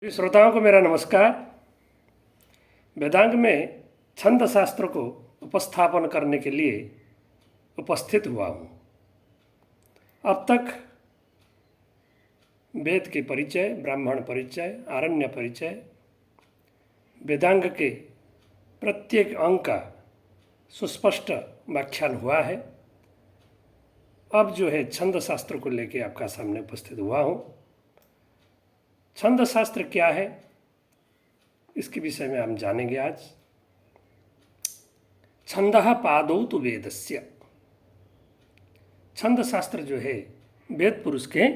श्रोताओं को मेरा नमस्कार। वेदांग में छंद शास्त्र को उपस्थापन करने के लिए उपस्थित हुआ हूँ। अब तक वेद के परिचय, ब्राह्मण परिचय, आरण्य परिचय, वेदांग के प्रत्येक अंग का सुस्पष्ट व्याख्यान हुआ है। अब जो है छंद शास्त्र को लेकर आपका सामने उपस्थित हुआ हूँ। छंद शास्त्र क्या है, इसके विषय में हम जानेंगे आज। छंदः पादौ तु वेदस्य। छंद शास्त्र जो है वेद पुरुष के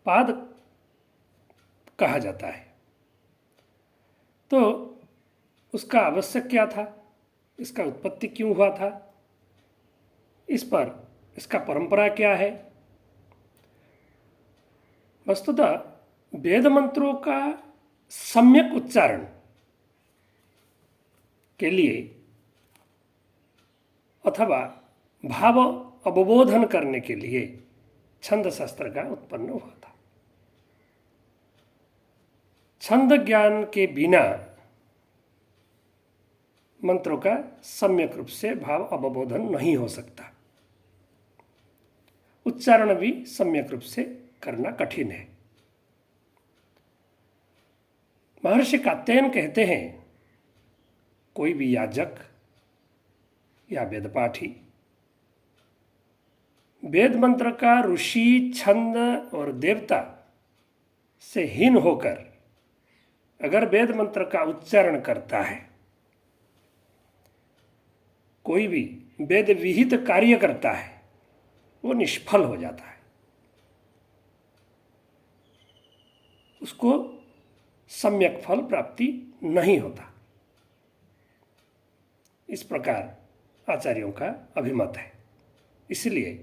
पाद कहा जाता है। तो उसका आवश्यक क्या था, इसका उत्पत्ति क्यों हुआ था, इस पर इसका परंपरा क्या है। वस्तुतः वेद मंत्रों का सम्यक उच्चारण के लिए अथवा भाव अवबोधन करने के लिए छंद शास्त्र का उत्पन्न हुआ था। छंद ज्ञान के बिना मंत्रों का सम्यक रूप से भाव अवबोधन नहीं हो सकता। उच्चारण भी सम्यक रूप से करना कठिन है। महर्षि कात्यायन कहते हैं, कोई भी याजक या वेदपाठी वेद मंत्र का ऋषि, छंद और देवता से हीन होकर अगर वेद मंत्र का उच्चारण करता है, कोई भी वेद विहित कार्य करता है, वो निष्फल हो जाता है। उसको सम्यक फल प्राप्ति नहीं होता। इस प्रकार आचार्यों का अभिमत है। इसलिए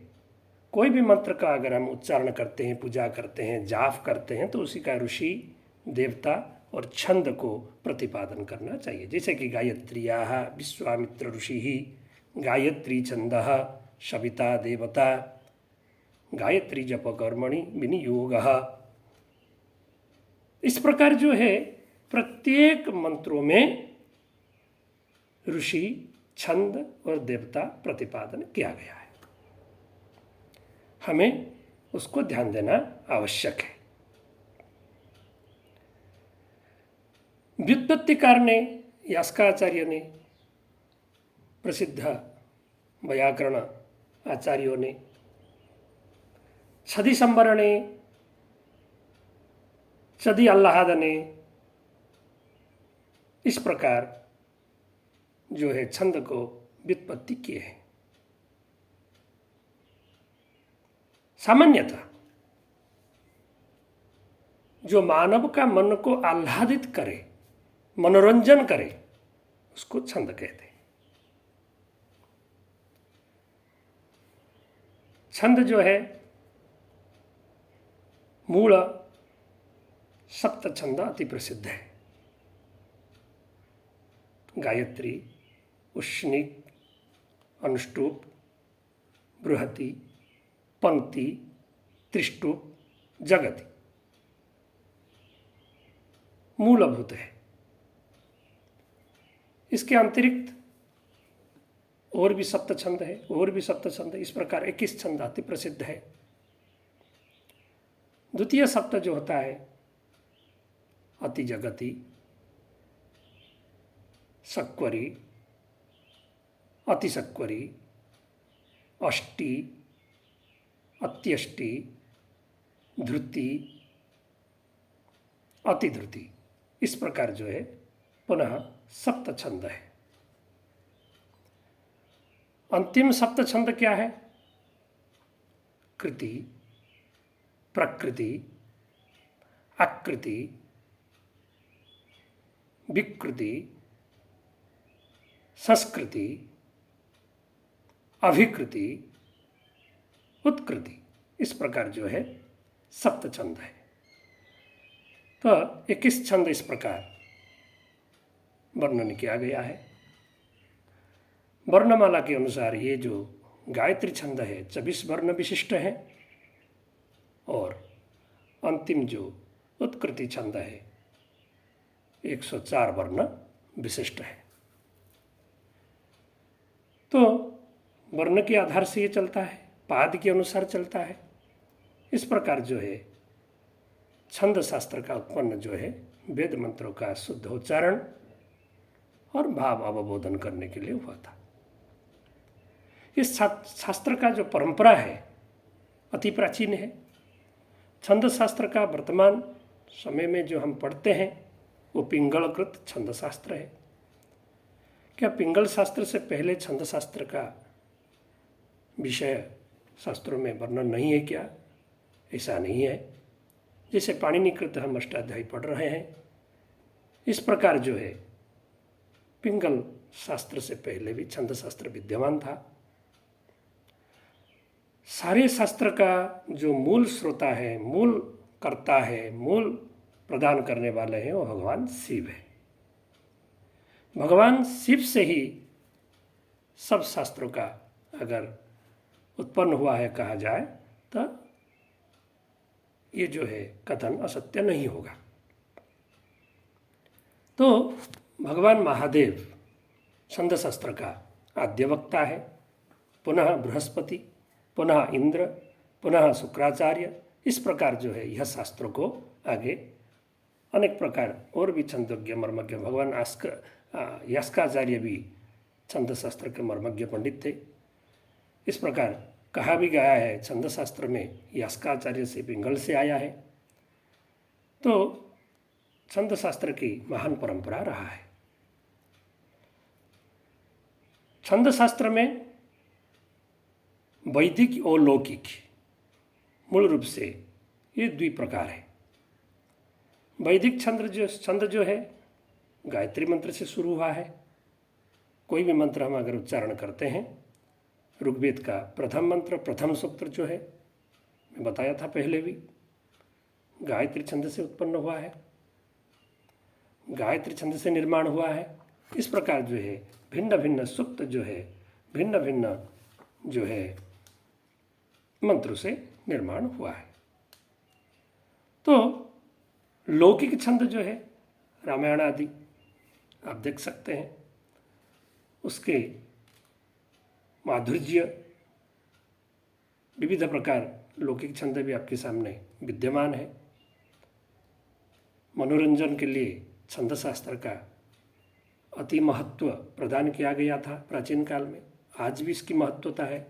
कोई भी मंत्र का अगर हम उच्चारण करते हैं, पूजा करते हैं, जाप करते हैं, तो उसी का ऋषि, देवता और छंद को प्रतिपादन करना चाहिए। जैसे कि गायत्र्याः विश्वामित्र ऋषि, गायत्री छंदः सविता देवता, गायत्री जप कर्मणि विनियोगः। इस प्रकार जो है प्रत्येक मंत्रों में ऋषि, छंद और देवता प्रतिपादन किया गया है। हमें उसको ध्यान देना आवश्यक है। व्युत्पत्तिकार ने, यास्काचार्य ने, प्रसिद्ध वैयाकरण आचार्यों ने, छदि संवर ने, छदि अल्लाहाद ने इस प्रकार जो है छंद को व्युत्पत्ति किए हैं। सामान्यतः जो मानव का मन को आह्लादित करे, मनोरंजन करे, उसको छंद कहते हैं। छंद जो है मूल सप्त छंद अति प्रसिद्ध है। गायत्री, उष्णिक, अनुष्टुप, बृहति, पंक्ति, त्रिष्टुप, जगति मूलभूत है। इसके अतिरिक्त और भी सप्त छंद है, और भी सप्त छंद। इस प्रकार 21 छंद अति प्रसिद्ध है। द्वितीय सप्त जो होता है अति जगति, सक्वरी, अतिसक्वरी, अष्टि, अत्यष्टि, धृति, अतिधृति, इस प्रकार जो है पुनः सप्त छंद है। अंतिम सप्त छंद क्या है? कृति, प्रकृति, आकृति, विकृति, संस्कृति, अभिकृति, उत्कृति, इस प्रकार जो है सप्त छंद है। तो 21 छंद इस प्रकार वर्णन किया गया है। वर्णमाला के अनुसार ये जो गायत्री छंद है 24 वर्ण विशिष्ट है, और अंतिम जो उत्कृति छंद है, 104 वर्ण विशिष्ट है। तो वर्ण के आधार से ये चलता है, पाद के अनुसार चलता है। इस प्रकार जो है छंद शास्त्र का उत्पन्न जो है वेद मंत्रों का शुद्ध उच्चारण और भाव अवबोधन करने के लिए हुआ था। इस शास्त्र का जो परंपरा है अति प्राचीन है। छंद शास्त्र का वर्तमान समय में जो हम पढ़ते हैं वो पिंगलकृत छंद शास्त्र है। क्या पिंगल शास्त्र से पहले छंद शास्त्र का विषय शास्त्रों में वर्णन नहीं है क्या? ऐसा नहीं है। जैसे पाणिनिकृत हम अष्टाध्यायी पढ़ रहे हैं, इस प्रकार जो है पिंगल शास्त्र से पहले भी छंद शास्त्र विद्यमान था। सारे शास्त्र का जो मूल श्रोता है, मूल कर्ता है, मूल प्रदान करने वाले हैं वो भगवान शिव है। भगवान शिव से ही सब शास्त्रों का अगर उत्पन्न हुआ है कहा जाए तो ये जो है कथन असत्य नहीं होगा। तो भगवान महादेव छंद शास्त्र का आद्य वक्ता है, पुनः बृहस्पति, पुनः इंद्र, पुनः शुक्राचार्य। इस प्रकार जो है यह शास्त्रों को आगे अनेक प्रकार और भी छंदोज्ञ मर्मज्ञ, भगवान यास्काचार्य भी छंद शास्त्र के मर्मज्ञ पंडित थे। इस प्रकार कहा भी गया है छंद शास्त्र में यास्काचार्य से पिंगल से आया है। तो छंद शास्त्र की महान परंपरा रहा है। छंद शास्त्र में वैदिक और लौकिक मूल रूप से ये द्वि प्रकार है। वैदिक छंद जो है गायत्री मंत्र से शुरू हुआ है। कोई भी मंत्र हम अगर उच्चारण करते हैं, ऋग्वेद का प्रथम मंत्र, प्रथम सूत्र जो है मैं बताया था पहले भी, गायत्री छंद से उत्पन्न हुआ है, गायत्री छंद से निर्माण हुआ है। इस प्रकार जो है भिन्न भिन्न सूक्त जो है भिन्न भिन्न जो है मंत्रों से निर्माण हुआ है। तो लौकिक छंद जो है रामायण आदि आप देख सकते हैं, उसके माधुर्य विविध प्रकार लौकिक छंद भी आपके सामने विद्यमान है। मनोरंजन के लिए छंद शास्त्र का अति महत्व प्रदान किया गया था प्राचीन काल में, आज भी इसकी महत्वता है।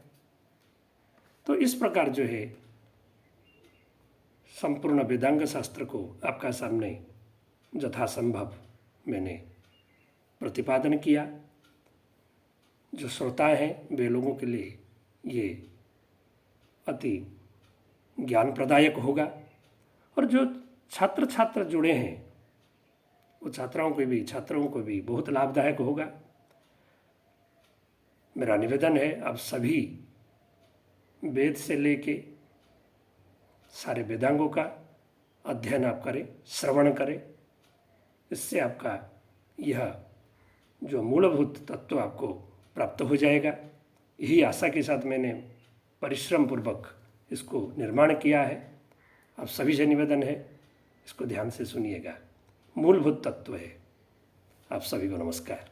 तो इस प्रकार जो है संपूर्ण वेदांग शास्त्र को आपका सामने यथासंभव मैंने प्रतिपादन किया। जो श्रोता हैं वे लोगों के लिए ये अति ज्ञान प्रदायक होगा, और जो छात्र जुड़े हैं वो छात्रों को भी बहुत लाभदायक होगा। मेरा निवेदन है आप सभी वेद से लेके सारे वेदांगों का अध्ययन आप करें, श्रवण करें। इससे आपका यह जो मूलभूत तत्व आपको प्राप्त हो जाएगा। यही आशा के साथ मैंने परिश्रम पूर्वक इसको निर्माण किया है। आप सभी से निवेदन है इसको ध्यान से सुनिएगा, मूलभूत तत्व है। आप सभी को नमस्कार।